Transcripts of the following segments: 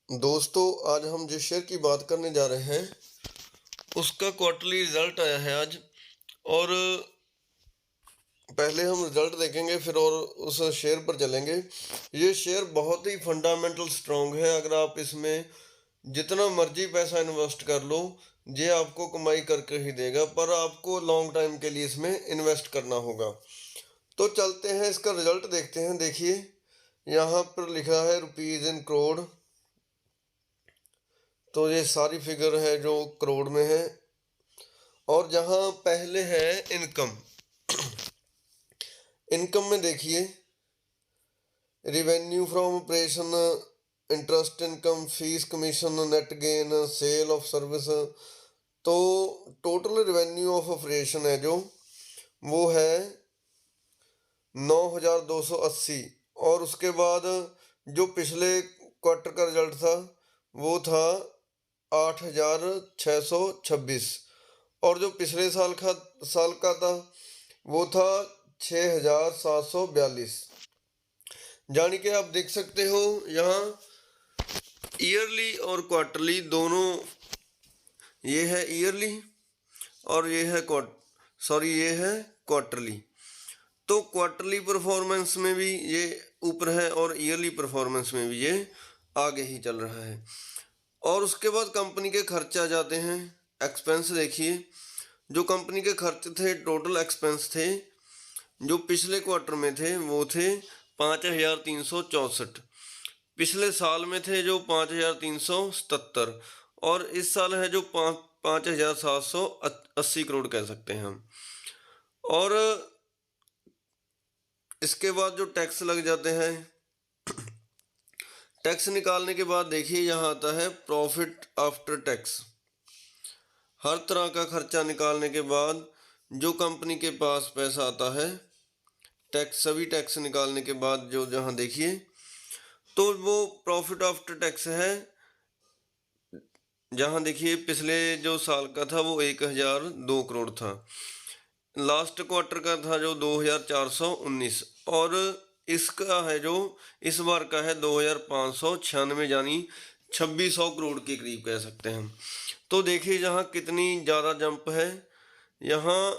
दोस्तों, आज हम जिस शेयर की बात करने जा रहे हैं उसका क्वार्टरली रिजल्ट आया है आज। और पहले हम रिजल्ट देखेंगे फिर और उस शेयर पर चलेंगे। ये शेयर बहुत ही फंडामेंटल स्ट्रांग है। अगर आप इसमें जितना मर्जी पैसा इन्वेस्ट कर लो, ये आपको कमाई करके ही देगा, पर आपको लॉन्ग टाइम के लिए इसमें इन्वेस्ट करना होगा। तो चलते हैं, इसका रिजल्ट देखते हैं। देखिए, यहाँ पर लिखा है रुपीज इन करोड़। तो ये सारी फिगर है जो करोड़ में है। और जहाँ पहले है इनकम, इनकम में देखिए revenue from operation, interest income, fees, commission, net gain, sale of service. तो टोटल रिवेन्यू ऑफ ऑपरेशन है जो वो है 9,280। और उसके बाद जो पिछले क्वार्टर का रिजल्ट था वो था 8,626। और जो पिछले साल का था वो था 6,742। यानी कि आप देख सकते हो यहाँ ईयरली और क्वार्टरली दोनों, ये है ईयरली और ये है ये है क्वार्टरली। तो क्वार्टरली परफॉर्मेंस में भी ये ऊपर है और ईयरली परफॉर्मेंस में भी ये आगे ही चल रहा है। और उसके बाद कंपनी के खर्च आ जाते हैं। एक्सपेंस देखिए, जो कंपनी के खर्च थे, टोटल एक्सपेंस थे जो पिछले क्वार्टर में थे वो थे 5,364। पिछले साल में थे जो 5,377। और इस साल है जो 5,780 करोड़ कह सकते हैं हम। और इसके बाद जो टैक्स लग जाते हैं, टैक्स निकालने के बाद देखिए यहाँ आता है प्रॉफिट आफ्टर टैक्स। हर तरह का खर्चा निकालने के बाद जो कंपनी के पास पैसा आता है, टैक्स, सभी टैक्स निकालने के बाद जो जहाँ देखिए तो वो प्रॉफिट आफ्टर टैक्स है। जहाँ देखिए पिछले जो साल का था वो 1,002 करोड़ था, लास्ट क्वार्टर का था जो 2,419। और इसका है जो इस बार का है 2,596, यानी 2,600 करोड़ के करीब कह सकते हैं हम। तो देखिए जहाँ कितनी ज़्यादा जंप है। यहाँ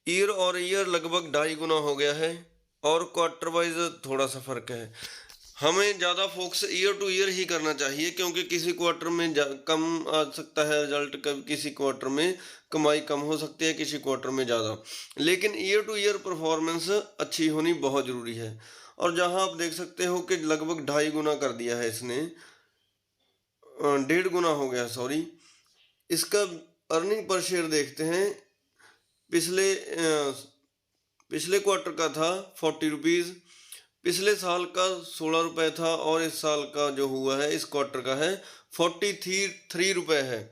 ईयर और ईयर लगभग 2.5 गुना हो गया है और क्वार्टर वाइज थोड़ा सा फर्क है। हमें ज़्यादा फोकस ईयर टू ईयर ही करना चाहिए, क्योंकि किसी क्वार्टर में कम आ सकता है रिजल्ट, किसी क्वार्टर में कमाई कम हो सकती है, किसी क्वार्टर में ज़्यादा। लेकिन ईयर टू ईयर परफॉर्मेंस अच्छी होनी बहुत ज़रूरी है। और जहां आप देख सकते हो कि लगभग 2.5 गुना कर दिया है इसने, 1.5 गुना हो गया, सॉरी। इसका अर्निंग पर शेयर देखते हैं। पिछले क्वार्टर का था 40 रुपीज़, पिछले साल का 16 रुपये था, और इस साल का जो हुआ है इस क्वार्टर का है 43 रुपये है।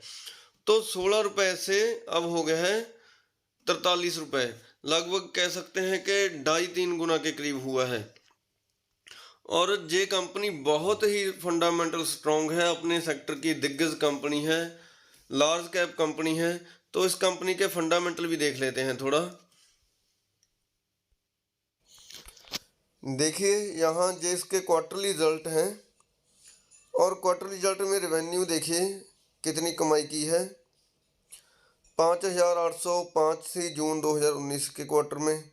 तो 16 रुपये से अब हो गया है 43 रुपये। लगभग कह सकते हैं कि 2.5-3 गुना के करीब हुआ है। और ये कंपनी बहुत ही फंडामेंटल स्ट्रांग है, अपने सेक्टर की दिग्गज कंपनी है, लार्ज कैप कंपनी है। तो इस कंपनी के फंडामेंटल भी देख लेते हैं थोड़ा। देखिए यहाँ जो इसके क्वार्टरली रिजल्ट हैं, और क्वार्टरली रिजल्ट में रेवेन्यू देखिए कितनी कमाई की है। 5,805 थी जून 2019 के क्वार्टर में,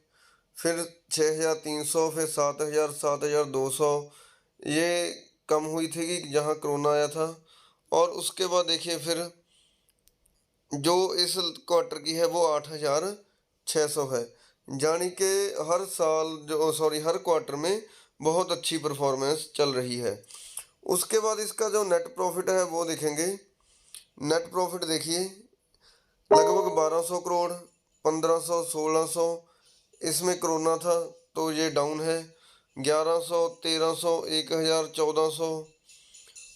फिर 6,300, फिर 7,000, 7,200। ये कम हुई थी कि जहाँ कोरोना आया था। और उसके बाद देखिए फिर जो इस क्वार्टर की है वो 8,600 है। यानी कि हर साल हर क्वार्टर में बहुत अच्छी परफॉर्मेंस चल रही है। उसके बाद इसका जो नेट प्रॉफिट है वो देखेंगे। नेट प्रॉफिट देखिए लगभग 1,200 करोड़, 1,500, 1,600। इसमें कोरोना था तो ये डाउन है। 1,100, 1,300, 1,000, 1,400,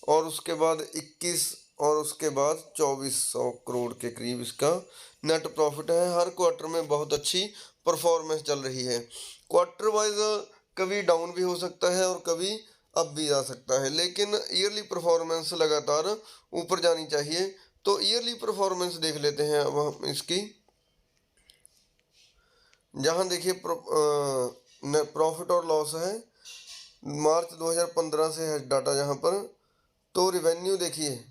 और उसके बाद 21, और उसके बाद 2,400 करोड़ के करीब इसका नेट प्रॉफिट है। हर क्वार्टर में बहुत अच्छी परफॉर्मेंस चल रही है। क्वार्टर वाइज कभी डाउन भी हो सकता है और कभी अप भी जा सकता है, लेकिन ईयरली परफॉर्मेंस लगातार ऊपर जानी चाहिए। तो ईयरली परफॉर्मेंस देख लेते हैं अब हम इसकी। जहाँ देखिए प्रॉफिट और लॉस है। मार्च 2015 से है डाटा यहाँ पर। तो रिवेन्यू देखिए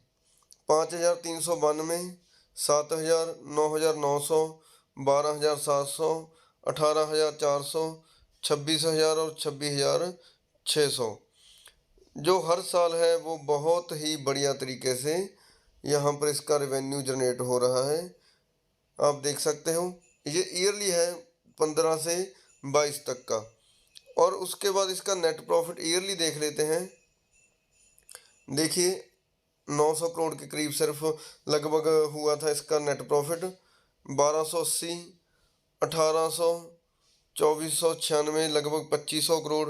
5,392, 7,000, 9,900, 12,700, 18,400, 26,000 और 26,600। जो हर साल है वो बहुत ही बढ़िया तरीके से यहाँ पर इसका रिवेन्यू जनरेट हो रहा है। आप देख सकते हो ये ईयरली है 15 से 22 तक का। और उसके बाद इसका नेट प्रॉफिट ईयरली देख लेते हैं। देखिए 900 करोड़ के करीब सिर्फ लगभग हुआ था इसका नेट प्रॉफिट। 1280, 1800, 2496, लगभग 2500 करोड़,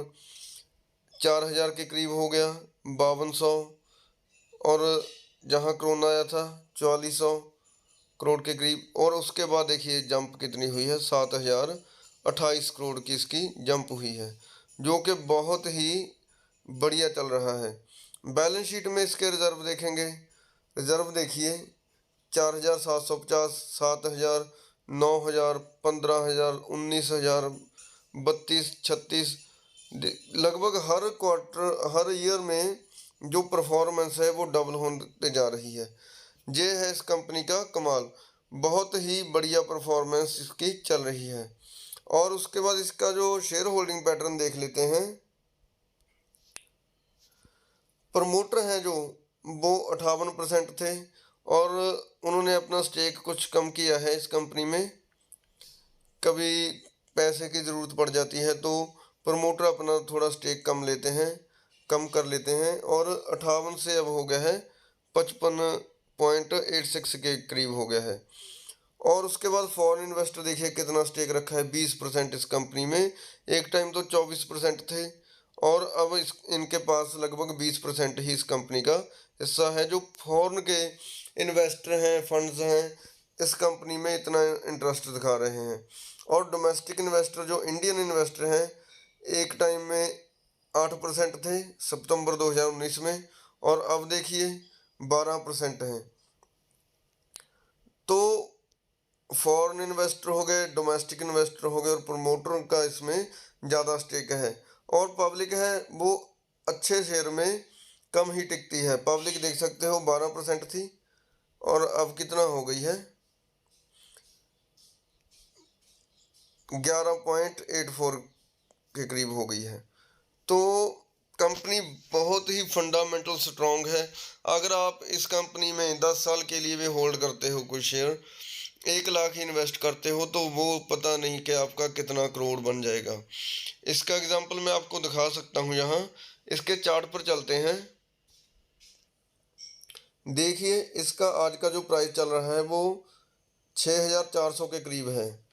4000 के करीब हो गया, 5200, और जहाँ कोरोना आया था 4400 करोड़ के करीब। और उसके बाद देखिए जंप कितनी हुई है, 7028 करोड़ की इसकी जंप हुई है, जो कि बहुत ही बढ़िया चल रहा है। बैलेंस शीट में इसके रिजर्व देखेंगे, रिजर्व देखिए 4,750, 7,000, 9,000, 15,000, 19,000, 32, 36। लगभग हर क्वार्टर, हर ईयर में जो परफॉर्मेंस है वो डबल होते जा रही है। ये है इस कंपनी का कमाल, बहुत ही बढ़िया परफॉर्मेंस इसकी चल रही है। और उसके बाद इसका जो शेयर होल्डिंग पैटर्न देख लेते हैं। प्रमोटर हैं जो वो 58% थे, और उन्होंने अपना स्टेक कुछ कम किया है इस कंपनी में। कभी पैसे की ज़रूरत पड़ जाती है तो प्रमोटर अपना थोड़ा स्टेक कम कर लेते हैं, और 58 से अब हो गया है 55.86 के करीब हो गया है। और उसके बाद फॉरेन इन्वेस्टर देखिए कितना स्टेक रखा है, 20% इस कंपनी में। एक टाइम तो 24% थे, और अब इनके पास लगभग 20% ही इस कंपनी का हिस्सा है। जो फॉरेन के इन्वेस्टर हैं, फंड्स हैं, इस कंपनी में इतना इंटरेस्ट दिखा रहे हैं। और डोमेस्टिक इन्वेस्टर जो इंडियन इन्वेस्टर हैं, एक टाइम में 8% थे सितंबर 2019 में, और अब देखिए 12% हैं। तो फॉरेन इन्वेस्टर हो गए, डोमेस्टिक इन्वेस्टर हो गए, और प्रमोटरों का इसमें ज़्यादा स्टेक है। और पब्लिक है वो अच्छे शेयर में कम ही टिकती है। पब्लिक देख सकते हो 12% थी, और अब कितना हो गई है, 11.84 के करीब हो गई है। तो कंपनी बहुत ही फंडामेंटल स्ट्रॉन्ग है। अगर आप इस कंपनी में 10 साल के लिए भी होल्ड करते हो कोई शेयर, 1 लाख इन्वेस्ट करते हो, तो वो पता नहीं कि आपका कितना करोड़ बन जाएगा। इसका एग्जांपल मैं आपको दिखा सकता हूँ। यहाँ इसके चार्ट पर चलते हैं। देखिए इसका आज का जो प्राइस चल रहा है वो 6,400 के करीब है।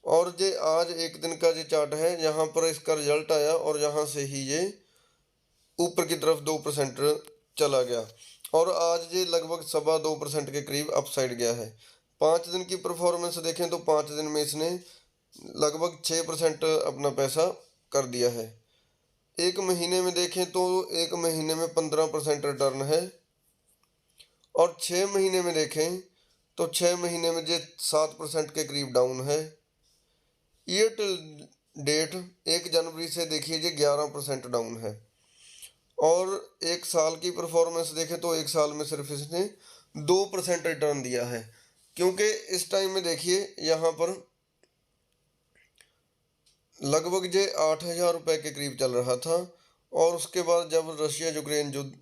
और ये आज एक दिन का ये चार्ट है, यहाँ पर इसका रिजल्ट आया और यहाँ से ही ये ऊपर की तरफ 2% चला गया, और आज ये लगभग 2.25% के करीब अपसाइड गया है। 5 दिन की परफॉर्मेंस देखें तो 5 दिन में इसने लगभग 6% अपना पैसा कर दिया है। एक महीने में देखें तो एक महीने में 15% रिटर्न है, और 6 महीने में देखें तो 6 महीने में ये 7% के करीब डाउन है। ईयर टिल डेट 1 जनवरी से देखिए ये 11% डाउन है। और एक साल की परफॉर्मेंस देखें तो एक साल में सिर्फ इसने 2% रिटर्न दिया है। क्योंकि इस टाइम में देखिए यहाँ पर लगभग ये 8,000 रुपये के करीब चल रहा था, और उसके बाद जब रशिया यूक्रेन युद्ध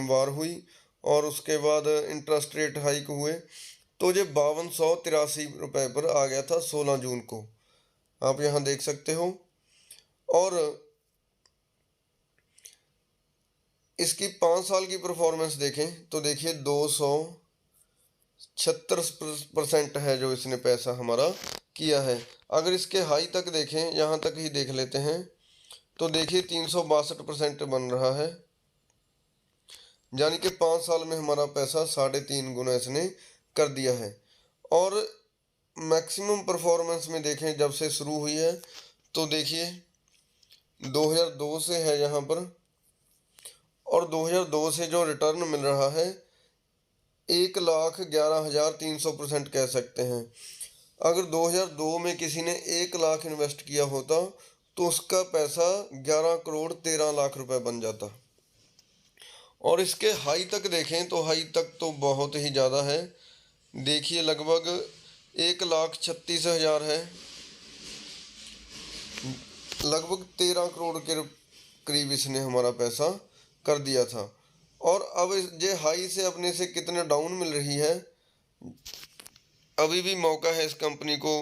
वार हुई और उसके बाद इंटरेस्ट रेट हाइक हुए, तो ये 5283 रुपये पर आ गया था 16 जून को। आप यहाँ देख सकते हो। और इसकी 5 साल की परफॉर्मेंस देखें तो देखिए 276% है जो इसने पैसा हमारा किया है। अगर इसके हाई तक देखें, यहाँ तक ही देख लेते हैं, तो देखिए 362% बन रहा है। यानी कि 5 साल में हमारा पैसा 3.5 गुना इसने कर दिया है। और मैक्सिमम परफॉर्मेंस में देखें जब से शुरू हुई है, तो देखिए 2002 से है यहाँ पर, और 2002 से जो रिटर्न मिल रहा है 1,11,300% कह सकते हैं। अगर 2002 में किसी ने 1 लाख इन्वेस्ट किया होता तो उसका पैसा 11 करोड़ 13 लाख रुपए बन जाता। और इसके हाई तक देखें तो हाई तक तो बहुत ही ज़्यादा है। देखिए लगभग 1,36,000 है, लगभग 13 करोड़ के करीब इसने हमारा पैसा कर दिया था। और अब ये हाई से अपने से कितने डाउन मिल रही है, अभी भी मौका है इस कंपनी को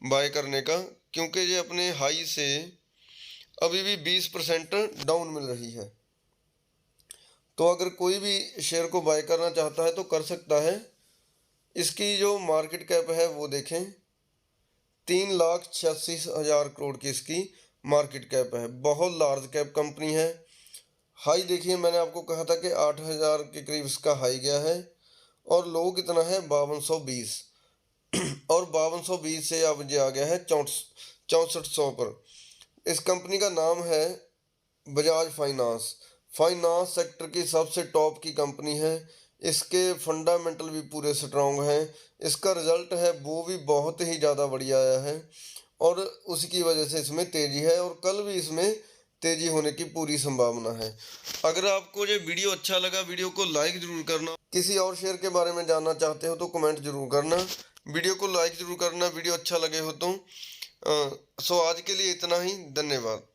बाय करने का, क्योंकि ये अपने हाई से अभी भी 20% डाउन मिल रही है। तो अगर कोई भी शेयर को बाय करना चाहता है तो कर सकता है। इसकी जो मार्केट कैप है वो देखें, 3,86,000 करोड़ की इसकी मार्केट कैप है। बहुत लार्ज कैप कंपनी है। हाई देखिए, मैंने आपको कहा था कि 8,000 के करीब इसका हाई गया है और लो कितना है 5220, और 5220 से अब ये आ गया है 6400 पर। इस कंपनी का नाम है बजाज फाइनेंस। फाइनेंस सेक्टर की सबसे टॉप की कंपनी है। इसके फंडामेंटल भी पूरे स्ट्रांग हैं। इसका रिजल्ट है वो भी बहुत ही ज़्यादा बढ़िया आया है और उसकी वजह से इसमें तेज़ी है और कल भी इसमें तेज़ी होने की पूरी संभावना है। अगर आपको ये वीडियो अच्छा लगा, वीडियो को लाइक ज़रूर करना। किसी और शेयर के बारे में जानना चाहते हो तो कमेंट ज़रूर करना। वीडियो को लाइक ज़रूर करना वीडियो अच्छा लगे हो तो। सो आज के लिए इतना ही, धन्यवाद।